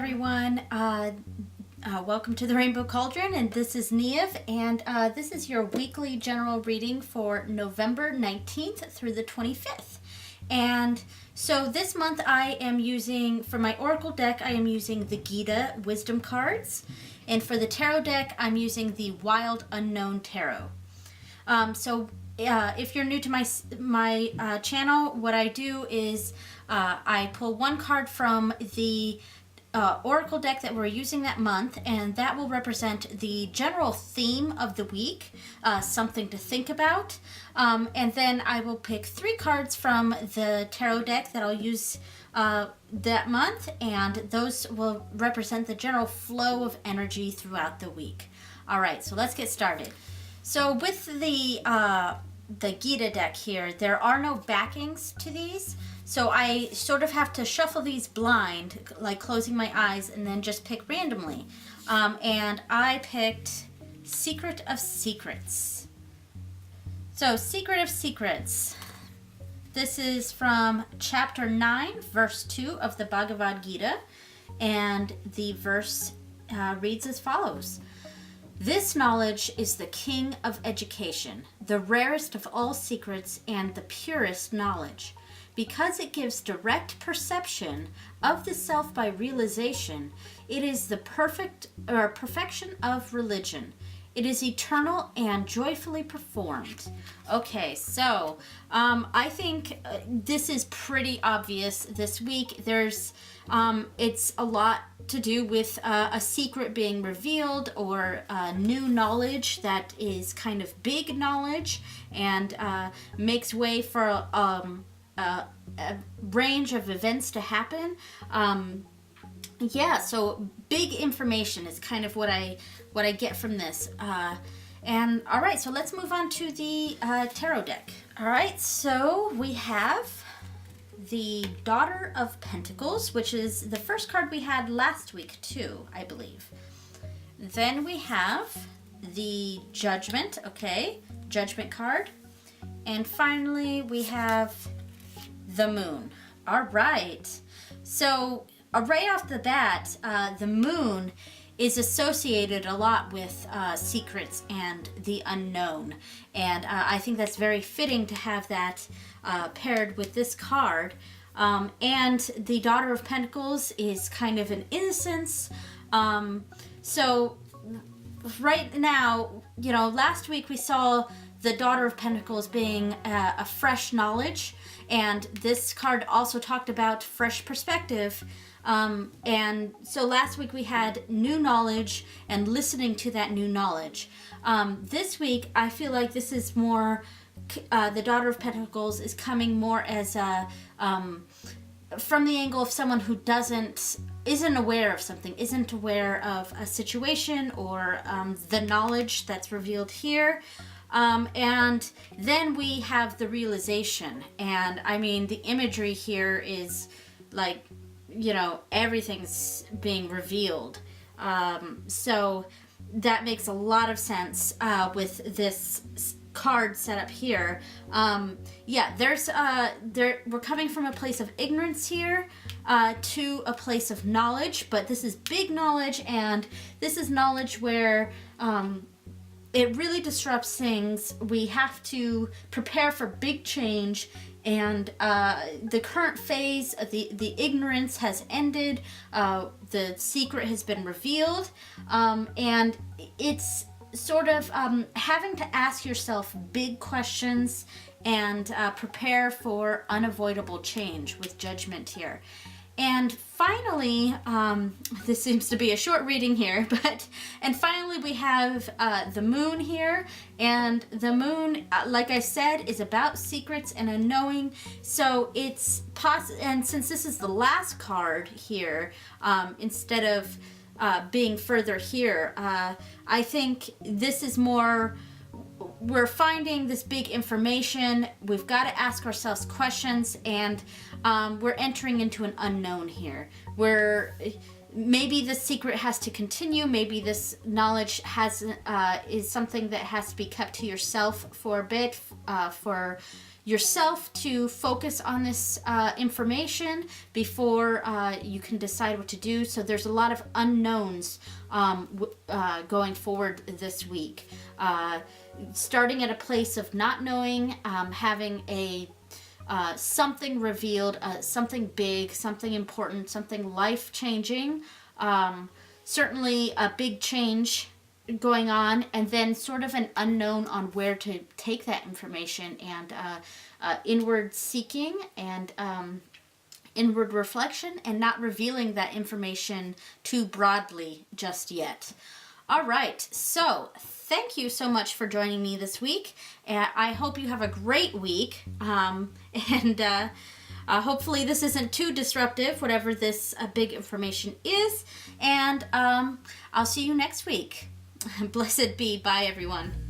everyone. Welcome to the Rainbow Cauldron, and this is Neve, and this is your weekly general reading for November 19th through the 25th. And so this month I am using, for my Oracle deck, I am using the Gita Wisdom cards, and for the Tarot deck, I'm using the Wild Unknown Tarot. If you're new to my channel, what I do is I pull one card from the Oracle deck that we're using that month, and that will represent the general theme of the week, something to think about. And then I will pick 3 cards from the tarot deck that I'll use that month, and those will represent the general flow of energy throughout the week. All right, so let's get started. So with the Gita deck here, there are no backings to these. So I sort of have to shuffle these blind, like closing my eyes, and then just pick randomly. And I picked Secret of Secrets. So Secret of Secrets. This is from chapter 9, verse 2 of the Bhagavad Gita. And the verse reads as follows. This knowledge is the king of education, the rarest of all secrets and the purest knowledge. Because it gives direct perception of the self by realization, it is the perfection of religion. It is eternal and joyfully performed. Okay, so I think this is pretty obvious this week. There's it's a lot to do with a secret being revealed or new knowledge that is kind of big knowledge and makes way for a range of events to happen. So big information is kind of what I get from this. And all right, so let's move on to the tarot deck. All right, so we have the Daughter of Pentacles, which is the first card we had last week too, I believe. Then we have the Judgment, Judgment card. And finally we have the Moon. All right. So right off the bat, the Moon is associated a lot with secrets and the unknown. And I think that's very fitting to have that paired with this card. And the Daughter of Pentacles is kind of an innocence. So right now, last week we saw the Daughter of Pentacles being a fresh knowledge. And this card also talked about fresh perspective. And so last week we had new knowledge and listening to that new knowledge. This week, I feel like this is more, the Daughter of Pentacles is coming more as from the angle of someone who isn't aware of something, isn't aware of a situation or the knowledge that's revealed here. And then we have the realization, and I mean the imagery here is like, everything's being revealed. So that makes a lot of sense with this card set up here. We're coming from a place of ignorance here to a place of knowledge, but this is big knowledge, and this is knowledge where it really disrupts things. We have to prepare for big change, and the current phase of the ignorance has ended. The secret has been revealed, and it's sort of having to ask yourself big questions and prepare for unavoidable change with Judgment here. And finally, this seems to be a short reading here, and finally we have the Moon here, and the Moon, like I said, is about secrets and unknowing. So it's and since this is the last card here, instead of being further here, I think this is more, we're finding this big information. We've got to ask ourselves questions, and we're entering into an unknown here. maybe the secret has to continue. Maybe this knowledge is something that has to be kept to yourself for a bit, for yourself to focus on this information before you can decide what to do. So there's a lot of unknowns going forward this week. Starting at a place of not knowing, having something revealed, something big, something important, something life-changing, certainly a big change going on, and then sort of an unknown on where to take that information, and inward seeking and inward reflection, and not revealing that information too broadly just yet. All right, so thank you so much for joining me this week. I hope you have a great week, and hopefully this isn't too disruptive, whatever this big information is, and I'll see you next week. Blessed be. Bye, everyone.